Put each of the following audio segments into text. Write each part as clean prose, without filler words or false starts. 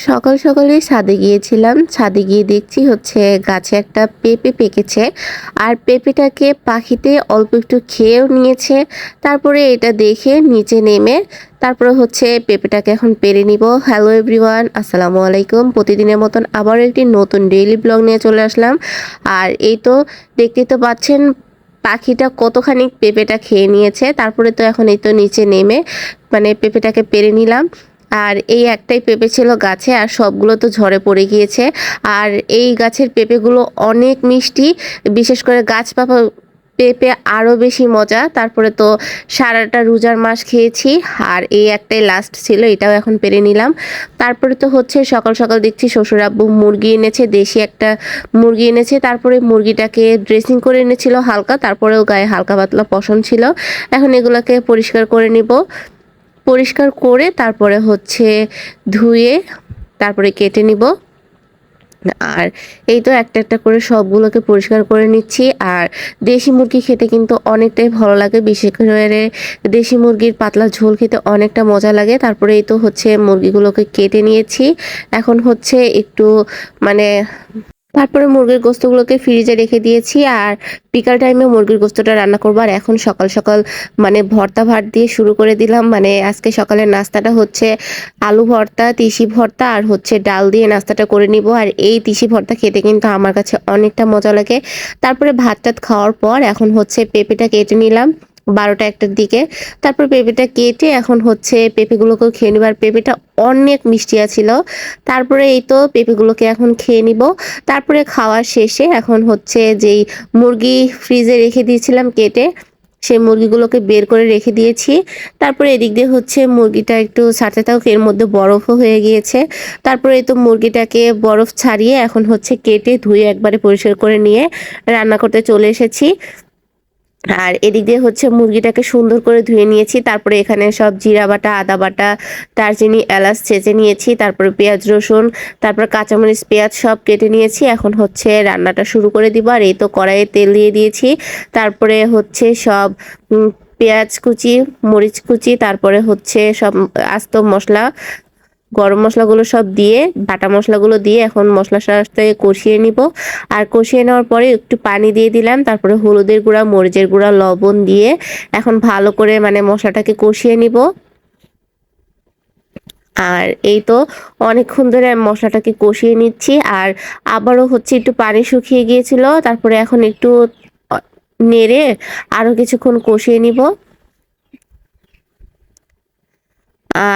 সকাল সকালে ছাদে গিয়েছিলাম। ছাদে গিয়ে দেখছি হচ্ছে গাছে একটা পেঁপে পেকেছে। আর পেঁপেটাকে পাখিতে অল্প একটু খেয়েও নিয়েছে। তারপরে এটা দেখে নিচে নেমে তারপরে হচ্ছে পেঁপেটাকে এখন পেড়ে নিব। হ্যালো এভরিওয়ান, আসসালামু আলাইকুম। প্রতিদিনের মতন আবারও একটি নতুন ডেইলি ব্লগ নিয়ে চলে আসলাম। আর এই তো দেখতেই তো পাচ্ছেন পাখিটা কতখানি পেঁপেটা খেয়ে নিয়েছে। তারপরে তো এখন এই তো নিচে নেমে মানে পেঁপেটাকে পেড়ে নিলাম। আর এই একটাই পেঁপে ছিল গাছে, আর সবগুলো তো ঝরে পড়ে গিয়েছে। আর এই গাছের পেঁপেগুলো অনেক মিষ্টি, বিশেষ করে গাছ পাকা পেঁপে আরও বেশি মজা। তারপরে তো সারাটা রোজার মাস খেয়েছি, আর এই একটাই লাস্ট ছিল, এটাও এখন পেরে নিলাম। তারপরে তো হচ্ছে সকাল সকাল দেখছি শ্বশুর আব্বু মুরগি এনেছে, দেশি একটা মুরগি এনেছে। তারপরে মুরগিটাকে ড্রেসিং করে এনেছিল হালকা, তারপরেও গায়ে হালকা পাতলা পশম ছিল। এখন এগুলোকে পরিষ্কার করে নিব। পরিষ্কার করে তারপরে হচ্ছে ধুয়ে তারপরে কেটে নিব। আর এই তো একটা একটা করে সবগুলোকে পরিষ্কার করে নিচ্ছি। আর দেশি মুরগি খেতে কিন্তু অনেকটাই ভালো লাগে, বিশেষ করে দেশি মুরগির পাতলা ঝোল খেতে অনেকটা মজা লাগে। তারপরে এই তো হচ্ছে মুরগিগুলোকে কেটে নিয়েছি। এখন হচ্ছে একটু মানে তারপরে মুরগির গোস্তগুলোকে ফ্রিজে রেখে দিয়েছি। আর বিকাল টাইমে মুরগির গোস্তটা রান্না করবো। আর এখন সকাল সকাল মানে ভর্তা ভাত দিয়ে শুরু করে দিলাম। মানে আজকে সকালের নাস্তাটা হচ্ছে আলু ভর্তা, তিসি ভর্তা আর হচ্ছে ডাল দিয়ে নাস্তাটা করে নিব। আর এই তিসি ভর্তা খেতে কিন্তু আমার কাছে অনেকটা মজা লাগে। তারপরে ভাত টাত খাওয়ার পর এখন হচ্ছে পেঁপেটা কেটে নিলাম 12টা 1টার দিকে। তারপর পেঁপেটা কেটে এখন হচ্ছে পেঁপেগুলোকেও খেয়ে নিব। আর পেঁপেটা অনেক মিষ্টি ছিল। তারপরে এই তো পেঁপেগুলোকে এখন খেয়ে নিব। তারপরে খাওয়া শেষে এখন হচ্ছে যেই মুরগি ফ্রিজে রেখে দিয়েছিলাম কেটে, সেই মুরগিগুলোকে বের করে রেখে দিয়েছি। তারপরে এদিক দিয়ে হচ্ছে মুরগিটা একটু ছাড়তে থাকুক, এর মধ্যে বরফও হয়ে গিয়েছে। তারপরে এই তো মুরগিটাকে বরফ ছাড়িয়ে এখন হচ্ছে কেটে ধুয়ে একবারে পরিষ্কার করে নিয়ে রান্না করতে চলে এসেছি। আর এদিক দিয়ে হচ্ছে মুরগিটাকে সুন্দর করে ধুয়ে নিয়েছি। তারপরে এখানে সব জিরা বাটা, আদা বাটা, দারচিনি, এলাচ ছেঁচে নিয়েছি। তারপরে পেঁয়াজ রসুন, তারপর কাঁচামরিচ, পেঁয়াজ সব কেটে নিয়েছি। এখন হচ্ছে রান্নাটা শুরু করে দিব। আর এই তো কড়াইয়ে তেল দিয়ে দিয়েছি। তারপরে হচ্ছে সব পেঁয়াজ কুচি, মরিচ কুচি, তারপরে হচ্ছে সব আস্ত মশলা, গরম মশলাগুলো সব দিয়ে, বাটা মশলাগুলো দিয়ে এখন মশলার সাথে কষিয়ে নিব। আর কষিয়ে নেওয়ার পরে একটু পানি দিয়ে দিলাম। তারপরে হলুদের গুঁড়া, মরিচের গুঁড়া, লবণ দিয়ে এখন ভালো করে মানে মশলাটাকে কষিয়ে নিব। আর এই তো অনেকক্ষণ ধরে আমি মশলাটাকে কষিয়ে নিচ্ছি। আর আবারও হচ্ছে একটু পানি শুকিয়ে গিয়েছিল, তারপরে এখন একটু নেড়ে আরো কিছুক্ষণ কষিয়ে নিব।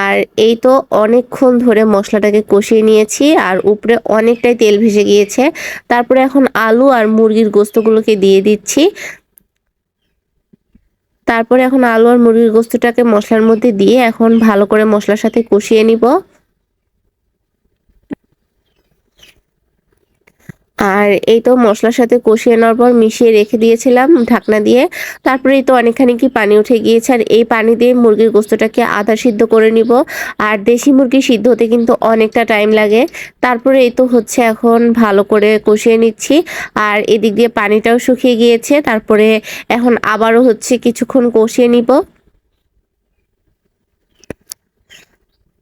আর এই তো অনেকক্ষণ ধরে মশলাটাকে কষিয়ে নিয়েছি, আর উপরে অনেকটাই তেল ভেসে গিয়েছে। তারপরে এখন আলু আর মুরগির গোস্তগুলোকে দিয়ে দিচ্ছি। তারপরে এখন আলু আর মুরগির গোস্তটাকে মশলার মধ্যে দিয়ে এখন ভালো করে মশলার সাথে কষিয়ে নিব। আর এই তো মশলার সাথে কষিয়ে নেওয়ার পর মিশিয়ে রেখে দিয়েছিলাম ঢাকনা দিয়ে। তারপরে এই তো অনেকখানি কি পানি উঠে গিয়েছে। আর এই পানি দিয়ে মুরগির গোস্তটাকে আধা সিদ্ধ করে নিব। আর দেশি মুরগি সিদ্ধ হতে কিন্তু অনেকটা টাইম লাগে। তারপরে এই তো হচ্ছে এখন ভালো করে কষিয়ে নিচ্ছি। আর এদিক দিয়ে পানিটাও শুকিয়ে গিয়েছে। তারপরে এখন আবারও হচ্ছে কিছুক্ষণ কষিয়ে নিব।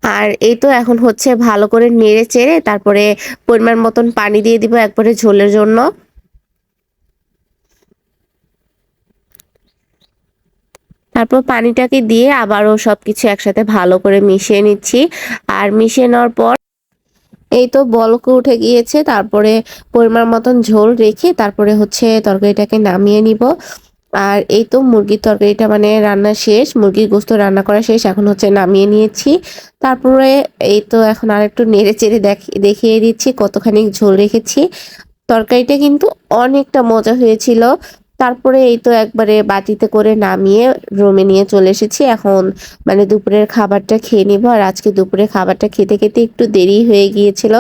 আর এই তো এখন হচ্ছে ভালো করে নেড়ে চেড়ে তারপরে পরিমাণ মতন পানি দিয়ে দিব একবারে ঝোলের জন্য। তারপর পানিটাকে দিয়ে আবারও সবকিছু একসাথে ভালো করে মিশিয়ে নিচ্ছি। আর মিশিয়ে নেওয়ার পর এই তো বলক উঠে গিয়েছে। তারপরে পরিমাণ মতন ঝোল রেখে তারপরে হচ্ছে তরকারিটাকে নামিয়ে নিব। আর এই তো মুরগির তরকারিটা মানে রান্না শেষ, মুরগির গোস্ত রান্না করা শেষ, এখন হচ্ছে নামিয়ে নিয়েছি। তারপরে এই তো এখন আর একটু নেড়ে চেড়ে দেখিয়ে দিচ্ছি কতখানি ঝোল রেখেছি। তরকারিটা কিন্তু অনেকটা মজা হয়েছিল। তারপরে এই তো একবারে বাটিতে করে নামিয়ে রুমে নিয়ে চলে এসেছি। এখন মানে দুপুরের খাবারটা খেয়ে নিব। আর আজকে দুপুরের খাবারটা খেতে খেতে একটু দেরি হয়ে গিয়েছিল।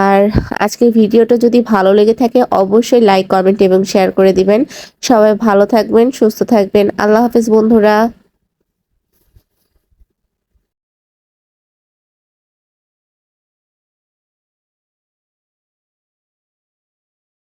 আর আজকের ভিডিওটা যদি ভালো লেগে থাকে অবশ্যই লাইক, কমেন্ট এবং শেয়ার করে দিবেন। সবাই ভালো থাকবেন, সুস্থ থাকবেন। আল্লাহ হাফেজ বন্ধুরা।